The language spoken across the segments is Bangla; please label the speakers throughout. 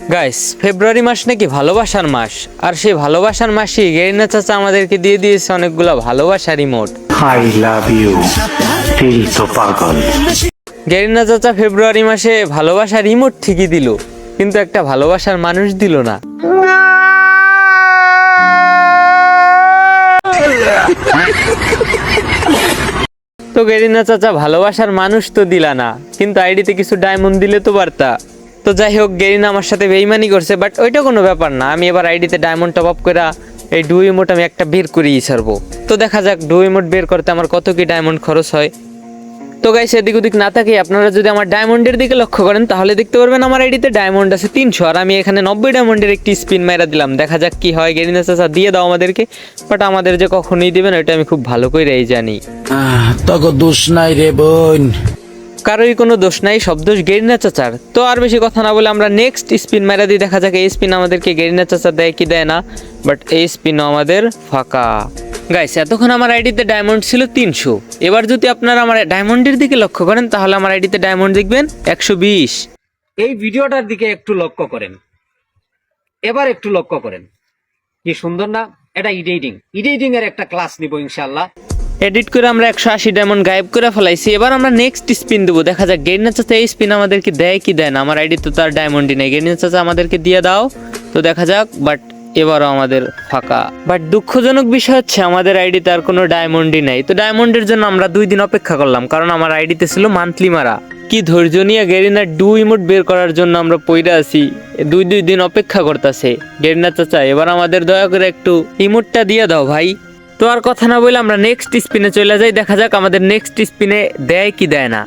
Speaker 1: গাইস, ফেব্রুয়ারি মাস নাকি ভালোবাসার মাস, আর সেই ভালোবাসার মাসে গেরিনা চাচা আমাদেরকে দিয়ে দিয়েছে অনেকগুলো ভালোবাসার emote.
Speaker 2: I love you till তো পাগল।
Speaker 1: গেরিনা চাচা ফেব্রুয়ারি মাসে ভালোবাসার ইমোট ঠিকই দিল, কিন্তু একটা ভালোবাসার মানুষ দিল না। তো গেরিনা চাচা ভালোবাসার মানুষ তো দিলা না, কিন্তু আইডিতে কিছু ডায়মন্ড দিলে তো পারতা। তো যাই হোক, গেরিনা আমার সাথে বেইমানি করছে, বাট ওইটা কোনো ব্যাপার না। আমি এবার আইডিতে ডায়মন্ড টপ আপ করে এই ডু ইমোট আমি একটা বের করেই ছাড়বো। তো দেখা যাক ডু ইমোট বের করতে আমার কত কি ডায়মন্ড খরচ হয়। তো গাইস, এদিক ওদিক না থাকে আপনারা যদি আমার ডায়মন্ডের দিকে লক্ষ্য করেন তাহলে দেখতে পারবেন আমার আইডিতে ডায়মন্ড আছে 300, আর আমি এখানে 90 ডায়মন্ডের একটি স্পিন মাইরা দিলাম। দেখা যাক কি হয়। গেরিনা চাচা দিয়ে দাও আমাদেরকে, বাট আমাদের যে কখনোই দিবেন ওইটা আমি খুব ভালো করেই জানি।
Speaker 3: তোকে দোষ নাই রে বোন,
Speaker 1: কারোই কোনো দোষ নাই, সব দোষ গেরিনা চাচার। তো আর বেশি কথা না বলে আমরা নেক্সট স্পিন মাইরা দিই। দেখা যাক এই স্পিন আমাদেরকে গেরিনা চাচা দেয় কি দেয় না, বাট এই স্পিনও আমাদের ফাঁকা। গাইস, এতক্ষণ আমার আইডিতে ডায়মন্ড ছিল 300। এবার যদি আপনারা আমার ডায়মন্ডের দিকে লক্ষ্য করেন তাহলে আমার আইডিতে ডায়মন্ড দেখবেন 120।
Speaker 4: এই ভিডিওটার দিকে একটু লক্ষ্য করেন, এবার একটু লক্ষ্য করেন, কি সুন্দর না? এটা এডিটিং এর একটা ক্লাস নিব ইনশাআল্লাহ।
Speaker 1: এডিট করে আমরা 180 ডায়মন্ড গায়েব করে ফেলাইছি। এবার আমরা নেক্সট স্পিন দেবো। দেখা যাক গেরিনা চাচা এই স্পিন আমাদেরকে দেয় কি দেয় না। আমার আইডি তো তার ডায়মন্ডই নেই, গেরিনা চাচা আমাদেরকে দিয়ে দাও। তো দেখা যাক, বাট এবারও আমাদের ফাঁকা। বাট দুঃখজনক বিষয় হচ্ছে আমাদের আইডিতে আর কোনো ডায়মন্ডই নেই। তো ডায়মন্ডের জন্য আমরা 2 দিন অপেক্ষা করলাম, কারণ আমার আইডিতে ছিল মান্থলি মারা। কি ধৈর্য নিয়ে গেরিনার ডু ইমোট বের করার জন্য আমরা পইরা আছি, 2 দিন অপেক্ষা করতেছে। গেরিনা চাচা এবার আমাদের দয়া করে একটু ইমোটটা দিয়ে দাও ভাই। তো আর কথা না বলে আমরা নেক্সট স্পিনে চলে যাই। দেখা যাক আমাদের নেক্সট স্পিনে দেয় কি দেয় না।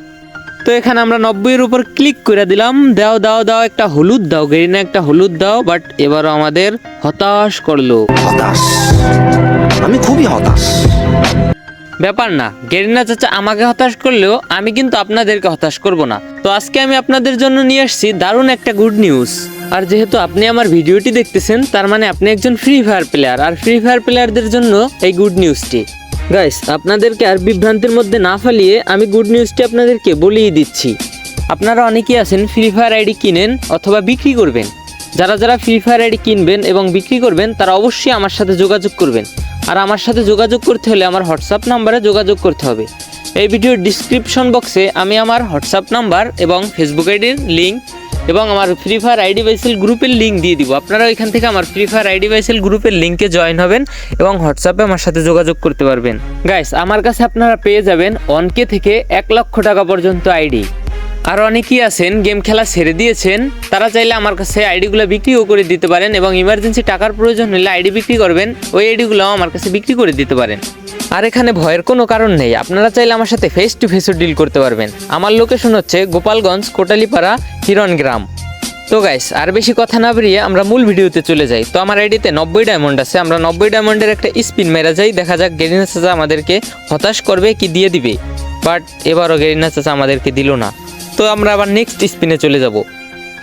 Speaker 1: তো এখানে আমরা 90-এর উপর ক্লিক করে দিলাম। দাও দাও দাও, একটা হলুদ দাও গেরিনা, একটা হলুদ দাও। বাট এবারও আমাদের হতাশ করলো।
Speaker 3: হতাশ, আমি খুবই হতাশ।
Speaker 1: ব্যাপার না, গেরিনা চাচা আমাকে হতাশ করলেও আমি কিন্তু আপনাদেরকে হতাশ করব না। তো আজকে আমি আপনাদের জন্য নিয়ে আসছি দারুণ একটা গুড নিউজ। আর যেহেতু আপনি আমার ভিডিওটি দেখতেছেন, তার মানে আপনি একজন ফ্রি ফায়ার প্লেয়ার, আর ফ্রি ফায়ার প্লেয়ারদের জন্য এই গুড নিউজটি। গাইস, আপনাদেরকে আর বিভ্রান্তির মধ্যে না ফেলিয়ে আমি গুড নিউজটি আপনাদেরকে বলেই দিচ্ছি। আপনারা অনেকেই আছেন ফ্রি ফায়ার আইডি কিনেন অথবা বিক্রি করবেন। যারা যারা ফ্রি ফায়ার আইডি কিনবেন এবং বিক্রি করবেন তারা অবশ্যই আমার সাথে যোগাযোগ করবেন। আর আমার সাথে যোগাযোগ করতে হলে আমার হোয়াটসঅ্যাপ নাম্বারে যোগাযোগ করতে হবে। এই ভিডিওর ডিসক্রিপশন বক্সে আমি আমার হোয়াটসঅ্যাপ নাম্বার এবং ফেসবুক আইডির লিঙ্ক এবং আমার ফ্রি ফায়ার আইডি বাইসেল গ্রুপের লিঙ্ক দিয়ে দিব। আপনারা ওইখান থেকে আমার ফ্রি ফায়ার আইডি বাইসেল গ্রুপের লিঙ্কে জয়েন হবেন এবং হোয়াটসঅ্যাপে আমার সাথে যোগাযোগ করতে পারবেন। গাইস, আমার কাছে আপনারা পেয়ে যাবেন 1K থেকে 1 লক্ষ টাকা পর্যন্ত আইডি। আর অনেকেই আছেন গেম খেলা ছেড়ে দিয়েছেন, তারা চাইলে আমার কাছে আইডিগুলো বিক্রিও করে দিতে পারেন এবং ইমার্জেন্সি টাকার প্রয়োজন হলে আইডি বিক্রি করবেন, ওই আইডিগুলো আমার কাছে বিক্রি করে দিতে পারেন। আর এখানে ভয়ের কোনো কারণ নেই, আপনারা চাইলে আমার সাথে ফেস টু ফেসও ডিল করতে পারবেন। আমার লোকেশন হচ্ছে গোপালগঞ্জ, কোটালীপাড়া, হিরণগ্রাম। তো গাইস, আর বেশি কথা না বেরিয়ে আমরা মূল ভিডিওতে চলে যাই। তো আমার আইডিতে 90 ডায়মন্ড আছে, আমরা 90 ডায়মন্ডের একটা স্পিন মেরা যাই। দেখা যাক গেরিনা চাচা আমাদেরকে হতাশ করবে কি দিয়ে দিবে। বাট এবারও গেরিনা চাচা আমাদেরকে দিল না। তো আমরা আবার নেক্সট স্পিনে চলে যাব।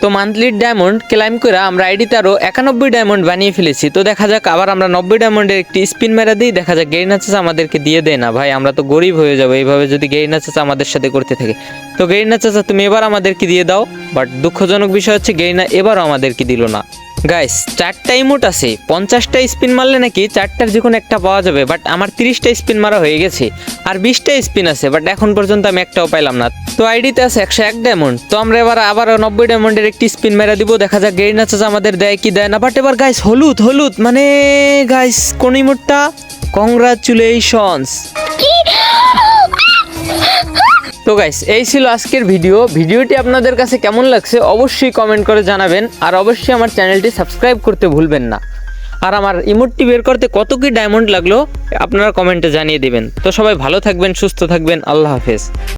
Speaker 1: তো মান্থলি ডায়মন্ড ক্লাইম করে আমরা আইডিতে আরও 91 ডায়মন্ড বানিয়ে ফেলেছি। তো দেখা যাক আবার আমরা 90 ডায়মন্ডের একটি স্পিন মেরা দিই। দেখা যাক গেরিনা চাচা আমাদেরকে দিয়ে দেয় না। ভাই, আমরা তো গরিব হয়ে যাবো এইভাবে যদি গেরিনা চাচা আমাদের সাথে করতে থাকে। তো গেরিনা চাচা তুমি এবার আমাদেরকে দিয়ে দাও। বাট দুঃখজনক বিষয় হচ্ছে গেরিনা এবারও আমাদেরকে দিল না। গাইস, 4টা ইমোট আছে, 50টা স্পিন মারলে নাকি 4টার যে কোনো একটা পাওয়া যাবে। বাট আমার 30টা স্পিন মারা হয়ে গেছে, আর 20টা স্পিন আছে, বাট এখন পর্যন্ত আমি একটাও পাইলাম না। তো আইডিতে আছে 101 ডায়মন্ড। তো আমরা এবার আবার 90 ডায়মন্ডের একটি স্পিন মেরা দিব। দেখা যাক গেরিনা চাচা আমাদের দেয় কি দেয় না। বাট এবার গাইস হলুদ মানে গাইস কোন ইমোটটা? কংগ্রাচুলেশনস। তো গাইস, এই ছিল আজকের ভিডিওটি আপনাদের কাছে কেমন লাগছে অবশ্যই কমেন্ট করে জানাবেন। আর অবশ্যই আমার চ্যানেলটি সাবস্ক্রাইব করতে ভুলবেন না। আর আমার ইমোটটি বের করতে কত কি ডায়মন্ড লাগলো আপনারা কমেন্টে জানিয়ে দেবেন। তো সবাই ভালো থাকবেন, সুস্থ থাকবেন, আল্লাহ হাফেজ।